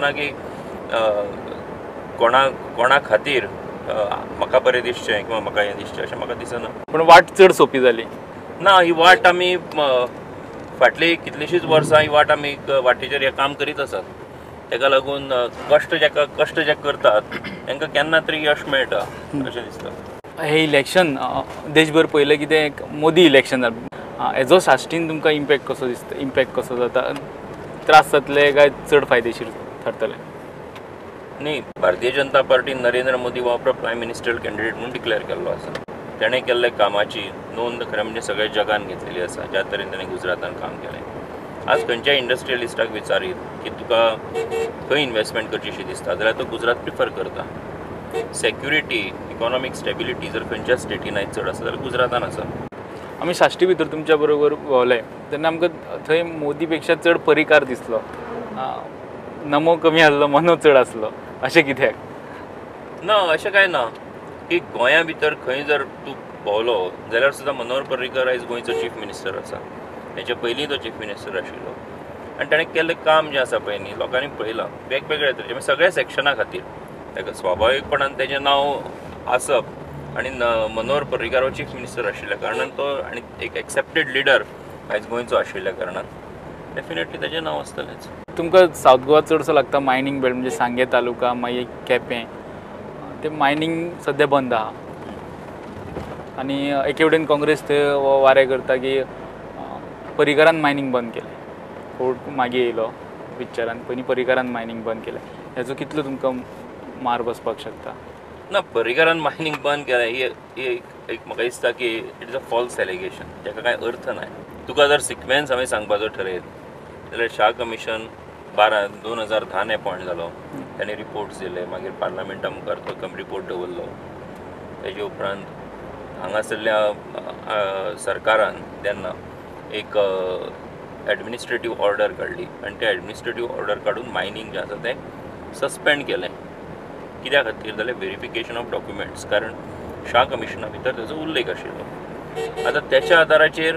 ना की कोणा खातीर म्हाका बरें दिसचें किंवा म्हाका हें दिसचें अशें म्हाका दिसना. पण वाट चड सोंपी जाली ना, ही वाट आमी फाटली कितलींशींच वर्सां ही वाट आमी वाटेचेर हें काम करीत आसात. ताका लागून कश्ट जे करतात तांकां केन्ना तरी यश मेळटा अशें दिसता. हे इलेक्शन देशभर पयलें कितें मोदी इलेक्शन जालें, हेजो साश्टीन तुमकां इम्पॅक्ट कसो जाता? त्रास जातले काय चड फायदेशीर थारतले? न्ही, भारतीय जनता पार्टीन नरेंद्र मोदी हो प्रायम मिनिस्टर कॅन्डिडेट म्हणून डिक्लेअर केल्लो आसा. तेणें केल्ले कामाची नोंद खरें म्हणजे सगळ्या जगान घेतलेली आसा. ज्या तरेन ताणें गुजरातान काम केलें. आज खंयच्याय इंडस्ट्रियलिस्टाक विचारीत की तुका खंय इन्वेस्टमेंट करचीशी दिसता जाल्यार तो गुजरात प्रिफर करता. सेक्युरिटी, इकॉनॉमीक स्टेबिलिटी जर खंयच्या स्टेटीन आयज चड आसा जाल्यार गुजरातान आसा. आमी साश्टी भितर तुमच्या बरोबर भोंवले तेन्ना आमकां थंय मोदी पेक्षा चड परिकार दिसलो. नमो कमी आसलो, मनो चड आसलो, अशें कित्याक? ना, अशें कांय ना की गोंया भितर खंय जर तूं भोंवलो जाल्यार सुद्दां मनोहर पर्रीकर आयज गोंयचो चीफ मिनिस्टर आसा. हेचे पयलीं तो चीफ मिनिस्टर आशिल्लो आनी ताणें केल्लें काम जें आसा पळय न्ही लोकांनी पळयलां वेगवेगळ्या तरेचें सगळ्या सेक्शना खातीर. ताका स्वाभावीकपणान तेजें नांव आसप आनी मनोहर पर्रीकार हो चीफ मिनिस्टर आशिल्ल्या कारणान तो आनी एक एक्सेप्टेड लिडर आयज गोंयचो आशिल्ल्या कारणान डेफिनेटली तेजें नांव आसतलेंच. तुमकां सावथ गोवा चडसो लागता मायनींग बेल्ट, म्हणजे सांगे तालुका मागीर केपें. ते मायनींग सद्या बंद आहा आनी एके वटेन काँग्रेस थंय वारें करता की पर्रीकारान मायनींग बंद केलें. कोर्ट मागीर येयलो पिक्चरान, पयलीं पर्रीकारान मायनींग बंद केलें. हेजो कितलो तुमकां मार बसपाक शकता? ना, पर्रीकारान मायनींग बंद केलें ही एक म्हाका दिसता की it is a false allegation, जाका कांय अर्थ ना. तुका जर सिक्वेन्स हांवें सांगपाचो ठरयत जाल्यार शाह कमिशन 2010 अपॉयंट जालो. ताणें रिपोर्ट्स दिले, मागीर पार्लमेंटा मुखार तो रिपोर्ट दवरलो. तेजे उपरांत हांगासरल्या सरकारान तेन्ना एक एडमिनिस्ट्रेटीव ऑर्डर काडली आनी ते एडमिनिस्ट्रेटीव ऑर्डर काडून मायनींग जें आसा तें सस्पेंड केलें. कित्या खातीर जाल्यार व्हेरिफिकेशन ऑफ डॉक्युमेंट्स, कारण शाह कमिशना भितर तेजो उल्लेख आशिल्लो. आतां त्याच्या आदाराचेर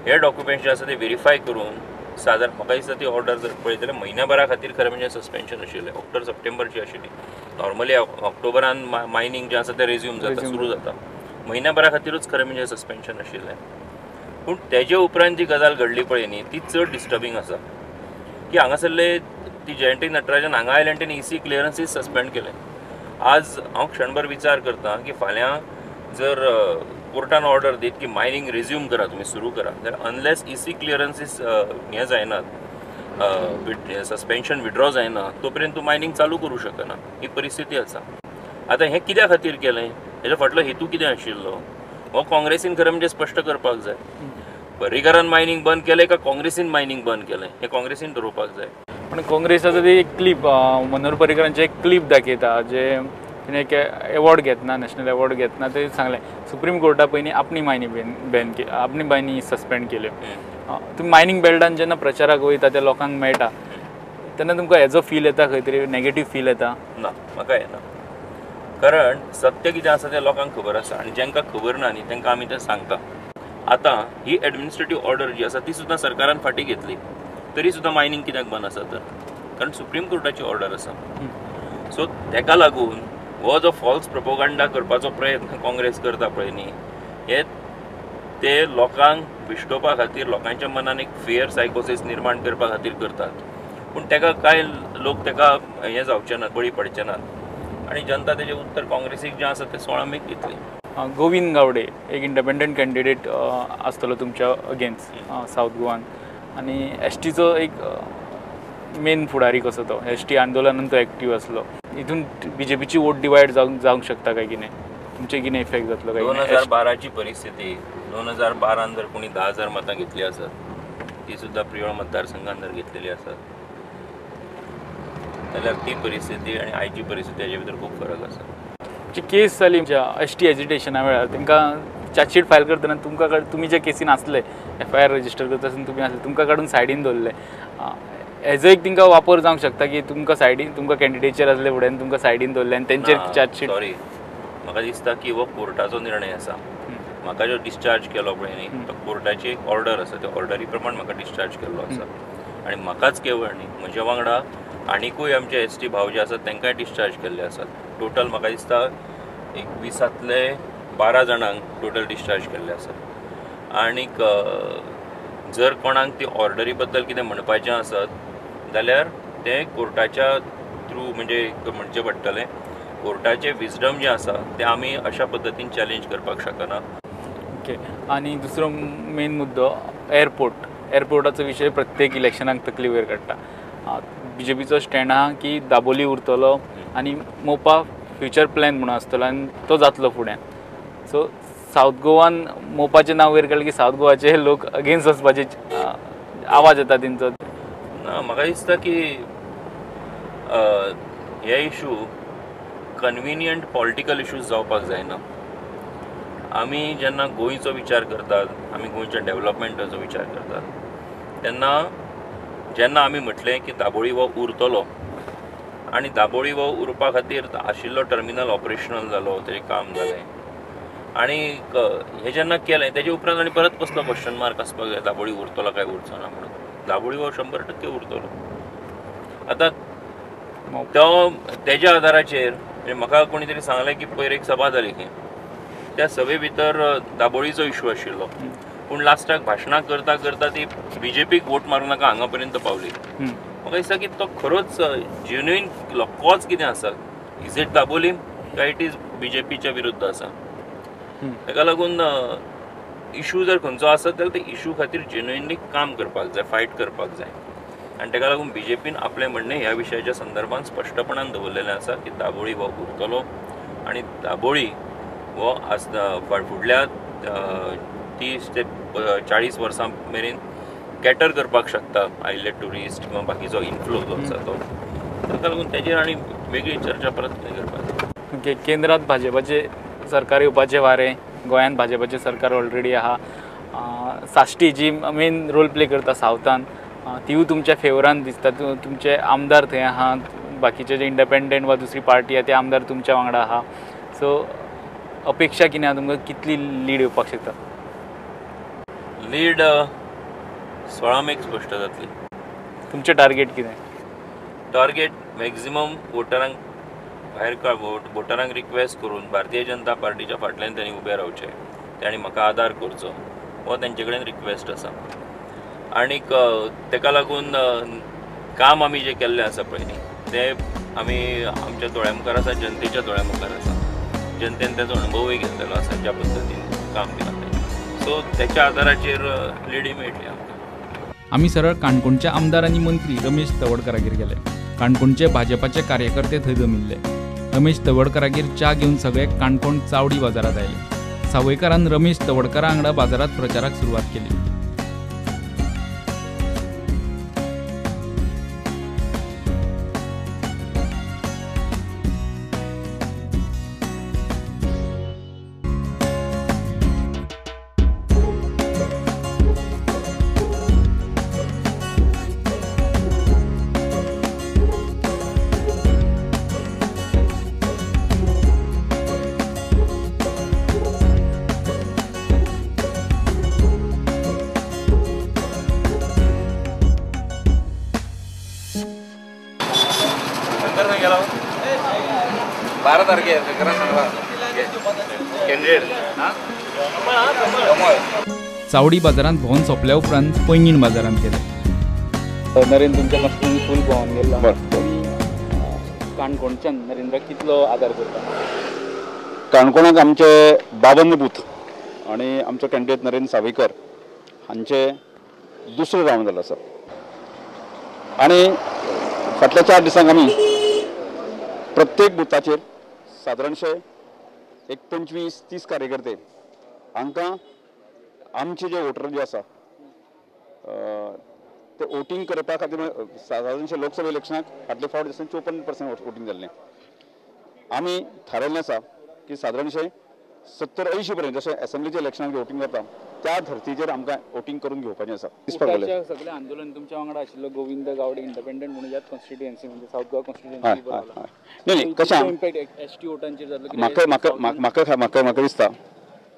हे डॉक्युमेंट्स जे आसा ते व्हेरीफाय करून सादारण म्हाका दिसता ती ऑर्डर जर पळयत जाल्यार म्हयन्याभरा खातीर खरें म्हणजे सस्पेन्शन आशिल्लें. ऑक्टोबर सप्टेंबरची आशिल्ली. नॉर्मली ऑक्टोबरान मायनींग जें आसा तें रेज्यूम जाता, सुरू जाता. म्हयन्याभरा खातीरूच खरें म्हणजे सस्पेन्शन आशिल्लें. पूण तेजे उपरांत जी गजाल घडली पळय न्ही ती चड डिस्टर्बींग आसा की हांगासरले ती जयंती नटराजन हांगा आयले आनी तेणी EC क्लियरन्सीस सस्पेंड केले. आज हांव क्षणभर विचार करता की फाल्यां जर कोर्टान ऑर्डर दीत की मायनींग रिज्यूम करा, तुमी सुरू करा, जाल्यार अनलेस EC क्लियरन्सीस हें जायनात, सस्पेन्शन विड्रॉ जायना तोपर्यंत तूं मायनींग चालू करूं शकना. ही परिस्थिती आसा. आतां हें कित्या खातीर केलें, हेजो फाटलो हेतू कितें आशिल्लो हो काँग्रेसीन खरें म्हणजे स्पश्ट करपाक जाय. पर्रीकारान मायनींग बंद केलें काय काँग्रेसीन मायनींग बंद केलें हें काँग्रेसीन ठरोवपाक जाय. पण काँग्रेस आतां ती एक क्लीप मनोहर पर्रीकरांचें एक क्लीप दाखयता जे तिणें एक एवॉर्ड घेतना, नॅशनल एवॉर्ड घेतना ते सांगलें सुप्रीम कोर्टा पयलीं आपणी मायनींग आपणी मायनींग सस्पेंड केल्यो. तुमी मायनींग बेल्टान जेन्ना प्रचाराक वयता त्या लोकांक मेळटा तेन्ना तुमकां हेजो फील येता, खंय तरी नेगेटीव फील येता? ना, म्हाका येना. कारण सत्य कितें आसा तें लोकांक खबर आसा आनी जेंकां खबर ना न्ही तांकां आमी तें सांगता. आतां ही एडमिनिस्ट्रेटीव ऑर्डर जी आसा ती सुद्दां सरकारान फाटीं घेतली, तरी सुद्दां मायनींग कित्याक बंद आसा तर? कारण सुप्रीम कोर्टाची ऑर्डर आसा. सो तेका लागून हो जो फॉल्स प्रोपोगंडा करपाचो प्रयत्न काँग्रेस करता पळय न्ही हे ते लोकांक विश्टोवपा खातीर, लोकांच्या मनान एक फियर सायकोसीस निर्माण करपा खातीर करतात. पूण तेका कांय लोक तेका हें जावचे नात, बळी पडचे नात आनी जनता तेजें उत्तर काँग्रेसीक जें आसा तें 16 मेक दितली. गोविंद गावडे एक इंडिपेंडंट कॅन्डिडेट आसतलो तुमच्या अगेन्स्ट सावथ गोवान आनी एसटीचो एक मेन फुडारी कसो तो, एसटी आंदोलनान तो एक्टीव आसलो. हितून BJPची वोट डिवायड जावंक शकता काय कितें? तुमचे कितें इफेक्ट जातलो काय? 2012ची परिस्थिती, 2012 जर कोणी 10,000 मतां घेतली आसत, ती सुद्दां प्रियोळ मतदारसंघान जर घेतलेली आसत जाल्यार ती परिस्थिती आनी आयची परिस्थिती हेजे भितर खूब फरक आसा. जी केस जाली ST एजिटेशना वेळार तांकां चार्जशीट फायल करतना तुमी जे केसीन आसले, FIR रजिस्टर करता आसतना तुमी आसले, तुमकां काडून सायडीन दवरले. हेजो एक तांकां वापर जावंक शकता की तुमकां कॅन्डिडेचेर आसले फुड्यान तुमकां सायडीन दवरले आनी तेंचेर चार्जशीट. सॉरी, म्हाका दिसता की हो कोर्टाचो निर्णय आसा. म्हाका जो डिस्चार्ज केलो पळय न्ही तो कोर्टाची एक ऑर्डर आसा, त्या ऑर्डरी प्रमाण म्हाका डिस्चार्ज केल्लो आसा. आनी म्हाकाच केवळ न्ही, म्हज्या वांगडा आनीकूय आमचे ST भाव जे आसात तांकांय डिस्चार्ज केल्ले आसात. टोटल म्हाका दिसता एक 20तले 12 जाणांक टोटल डिस्चार्ज केल्ले आसात. आनीक जर कोणाक ती ऑर्डरी बद्दल कितें म्हणपाचें आसत जाल्यार ते कोर्टाच्या थ्रू म्हणजे म्हणचें पडटलें. कोर्टाचें विजडम जें आसा तें आमी अशा पद्दतीन चॅलेंज करपाक शकना. ओके. आणि दुसरो मेन मुद्दो एअरपोर्टाचो विशय प्रत्येक इलेक्शनाक तकली वयर काडटा. BJPचो स्टँड आहा की दाबोली उरतलो आनी मोपा फ्युचर प्लॅन म्हणून आसतलो आनी तो जातलो फुडें. सो सावथ गोवान मोपाचें नांव वयर काडलें की सावथ गोवाचे लोक अगेन्स्ट वचपाचे आवाज येता तेंचो. म्हाका दिसता की हे इशू कन्विनियंट पॉलिटिकल इशूज जावपाक जायना. आमी जेन्ना गोंयचो विचार करतात, आमी गोंयच्या डेव्हलपमेंटाचो विचार करतात तेन्ना जेन्ना आमी म्हटलें की दाबोळी हो उरतलो आनी दाबोळी हो उरपा खातीर आशिल्लो टर्मिनल ऑपरेशनल जालो, तेजें काम जालें आनी हें जेन्ना केलें तेजे उपरांत आनी परत कसलो क्वेश्चन मार्क आसपाक जाय दाबोळी उरतलो काय उरचो ना म्हणून. दाबोळी हो 100% उरतलो. आतां तेज्या आदाराचेर म्हणजे म्हाका कोणी तरी सांगलें की पयर एक सभा जाली खंय, त्या सभे भितर दाबोळीचो इशू आशिल्लो पूण लास्टाक भाशणां करता करता ती BJPक वोट मारूं नाका हांगा पर्यंत पावली. म्हाका दिसता की तो खरोच जेन्युइन कॉज कितें आसा, इज इट दाबोली काय इट इज BJPच्या विरुद्ध आसा. ताका लागून इशू जर खंयचो आसत जाल्यार ते इशू खातीर जेन्युइनली काम करपाक जाय, फायट करपाक जाय. आनी ताका लागून BJPन आपलें म्हणणें ह्या विशयाच्या संदर्भात स्पश्टपणान दवरलेलें आसा की दाबोळी हो उरतलो आनी दाबोळी हो फुडल्या 30 ते 40 वर्सां मेरेन कॅटर करपाक शकता आयिल्ले ट्युरिस्ट किंवा बाकीचो इन्फ्लो जो आसा तो. ताका लागून तेजेर आनी वेगळी चर्चा परत कितें करपाक. ओके. केंद्रांत भाजपाचे सरकार येवपाचें वारें, गोंयांत भाजपाचें सरकार ऑलरेडी आहा. साश्टी जी मेन रोल प्ले करता सावथान तिवूय तुमच्या फेवरान दिसता. तुमचे आमदार थंय आहात, बाकीचे जे इंडिपेंडंट वा दुसरी पार्टी आहा ते आमदार तुमच्या वांगडा आहा. सो अपेक्षा कितें आहा तुमकां, कितली लीड येवपाक शकता? लीड 16 मेक स्पश्ट जातली. तुमचें टार्गेट कितें? टार्गेट मॅक्झिमम वोटरांक भायर वोटरांक रिक्वेस्ट करून भारतीय जनता पार्टीच्या फाटल्यान त्यांनी उबे रावचे, त्यांनी म्हाका आदार करचो हो तेंचे कडेन रिक्वेस्ट आसा. आनीक ताका लागून काम आमी जें केल्लें आसा पळय तें आमी आमच्या दोळ्या मुखार आसा, जनतेच्या दोळ्या मुखार आसा. जनतेन तेचो अणभवूय घेतलेलो आसा ज्या पद्दतीन काम केलां तें. सो तेच्या आदाराचेर लीड मेळटली आमकां. आमी सरळ काणकोणच्या आमदार आनी मंत्री रमेश तवडकरागेर गेले. काणकोणचे भाजपाचे कार्यकर्ते थंय जमिल्ले. रमेश तवडकरागेर च्या घेवन सगळे काणकोण चावडी बाजारात आयले. सावयकारान रमेश तवडकरा वांगडा बाजारात प्रचाराक सुरवात केली. गेला 12 तारखेर कॅन्डिडेट चावडी बाजारांत भोंवन सोंपल्या उपरांत पैंगीण बाजारांत गेले. नरेंद्र तुमच्या पासून फूल भोंवन गेला. काणकोणच्यान नरेंद्र कितलो आदार करता? काणकोणाक आमचे 52 बूथ आणि आमचो कॅन्डिडेट नरेंद्र सावयकर हांचे दुसरो रावंड जालो आसा. आणि फाटल्या 4 दिसांक आमी प्रत्येक बुथाचेर सादारणशे एक 25-30 कार्यकर्ते हांकां आमचे जे वोटर जे आसा ते वोटींग करपा खातीर सादारणशे लोकसभा इलेक्शनाक फाटले फावट दिसान 54% वोटींग जाल्लें. आमी थारायल्लें आसा की सादारणशे 70-80 पर्यंत जशें असेंब्लीच्या इलेक्शनाक वोटींग जाता त्या धर्तीचेर आमकां वोटींग करून घेवपाचें आसा. सगळे आंदोलन तुमच्या वांगडा आशिल्लो गोविंद गावडे इंडिपेंडंट म्हणून ह्याच कॉन्स्टिट्युएन्सी म्हणजे सावथ गोवा कॉन्स्टिट्युएन्सी. नाही कशें इम्पॅक्ट ST वोटांचेर जातलो? म्हाका दिसता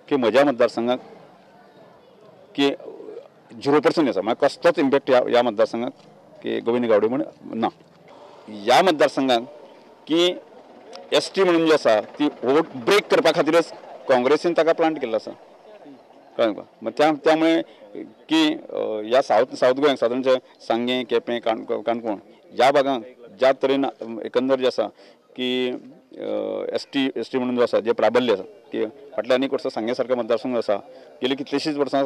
की म्हज्या मतदारसंघाक की 0% आसा. म्हाका कसलोच इम्पॅक्ट ह्या मतदारसंघाक की गोविंद गावडे म्हण ना. ह्या मतदारसंघात की ST म्हणून जी आसा ती वोट ब्रेक करपा खातीरच काँग्रेसीन ताका प्लांट केल्लो आसा, कळ्ळें तुका. मग त्यामुळे की ह्या साऊथ गोंयांत सादारणचे सांगें, केपें, काणकोण ह्या भागांक ज्या तरेन एकंदर जे आसा की ST म्हणून जो आसा जे प्राबल्य आसा की फाटल्या अनेक वर्सां सांगे सारको मतदारसंघ आसा, गेली कितलींशींच वर्सां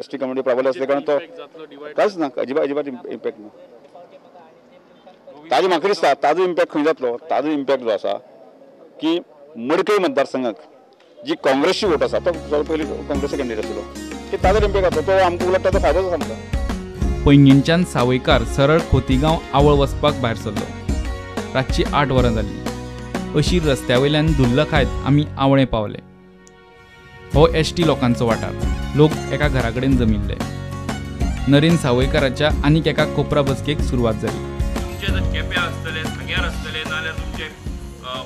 ST कम्युनिटी प्राबल्य आसले कारण तो कांयच ना, अजिबात इम्पॅक्ट ना. ताजे म्हाका दिसता ताजो इम्पॅक्ट खंय जातलो, ताजो इम्पॅक्ट जो आसा की मडकय मतदारसंघाक जी काँग्रेसची वोट आसा तो पयलीं काँग्रेसचो कॅन्डिडेट आशिल्लो की ताजो इम्पॅक्ट जातलो, तो आमकां उलट ताजो फायदो जाता आमकां. पैंगीणच्यान सावयकार सरळ खोतीगांव आवळ वचपाक भायर सरलो. रातची 8 वरां जाल्ली. अशी रस्त्या वयल्यान धुल्ल खायत आमी आवळे पावले. हो ST लोकांचो वाठार. लोक एका घरा कडेन जमिल्ले. नरेंद्र सावयकाराच्या आनीक एका कोपरा बसकेक सुरवात जाली. तुमचे जर केप्यां आसतले, सांग्यार आसतले, नाल्यार तुमचे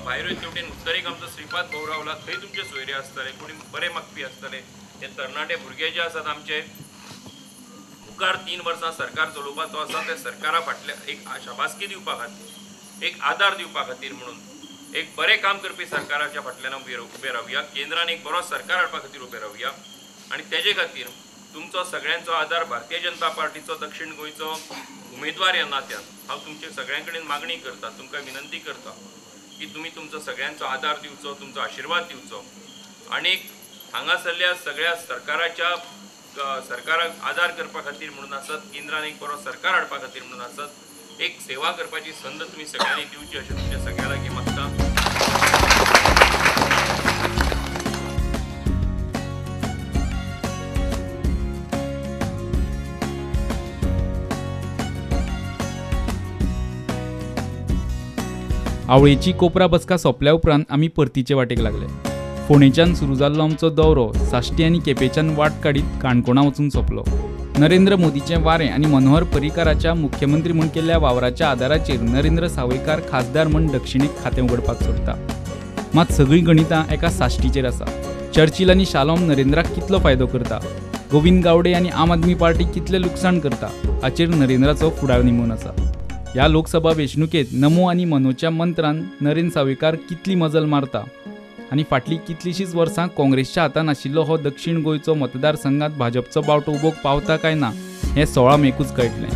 भायरूय तेवटेन उत्तरेक आमचो श्रीपाद भोव रावला, थंय तुमचे सोयरे आसतले, कोणी बरे मागपी आसतले. ते तरणाटे भुरगे जे आसात आमचे मुखार 3 वर्सां सरकार चलोवपाचो आसा, ते सरकारा फाटल्या एक शाबासकी दिवपा खातीर, एक आदार दिवपा खातीर म्हणून एक बरें काम करपी सरकाराच्या फाटल्यान उबे रावया, केंद्रान एक बरो सरकार हाडपा खातीर उबे रावया. आनी तेजे खातीर तुमचो सगळ्यांचो आदार भारतीय जनता पार्टीचो दक्षिण गोंयचो उमेदवार ह्या नात्यान हांव तुमचे सगळ्यां कडेन मागणी करता, तुमकां विनंती करता की तुमी तुमचो सगळ्यांचो आदार दिवचो, तुमचो आशिर्वाद दिवचो. आनी हांगासरल्या सगळ्या सरकाराक आदार करपा खातीर म्हणून आसत, केंद्रान एक बरो सरकार हाडपा खातीर म्हणून आसत, एक सेवा करपाची संद तुमी सगळ्यांनी दिवची अशें तुमच्या सगळ्या लागीं मागता. आवळेची कोपरा बसका सोंपल्या उपरांत आमी परतीचे वाटेक लागले. फोंडेच्यान सुरू जाल्लो आमचो दौरो साश्टी आनी केपेंच्यान वाट काडीत काणकोणा वचून सोंपलो. नरेंद्र मोदीचें वारें आनी मनोहर पर्रीकाराच्या मुख्यमंत्री म्हूण केल्ल्या वावराच्या आदाराचेर नरेंद्र सावयकार खासदार म्हूण दक्षिणेक खातें उगडपाक सोदता. मात सगळीं गणितां एका साश्टीचेर आसा. चर्चिल आनी शालोम नरेंद्राक कितलो फायदो करता, गोविंद गावडे आनी आम आदमी पार्टी कितलें लुकसाण करता हाचेर नरेंद्राचो फुडार निमून आसा. ह्या लोकसभा वेंचणुकेंत नमो आनी मनोच्या मंत्रान नरेंद्र सावयकार कितली मजल मारता आनी फाटलीं कितलींशींच वर्सां काँग्रेसच्या हातान आशिल्लो हो दक्षिण गोंयचो मतदारसंघात भाजपचो बावटो उबोवंक पावता काय ना हें 16 मेकूच कळटलें.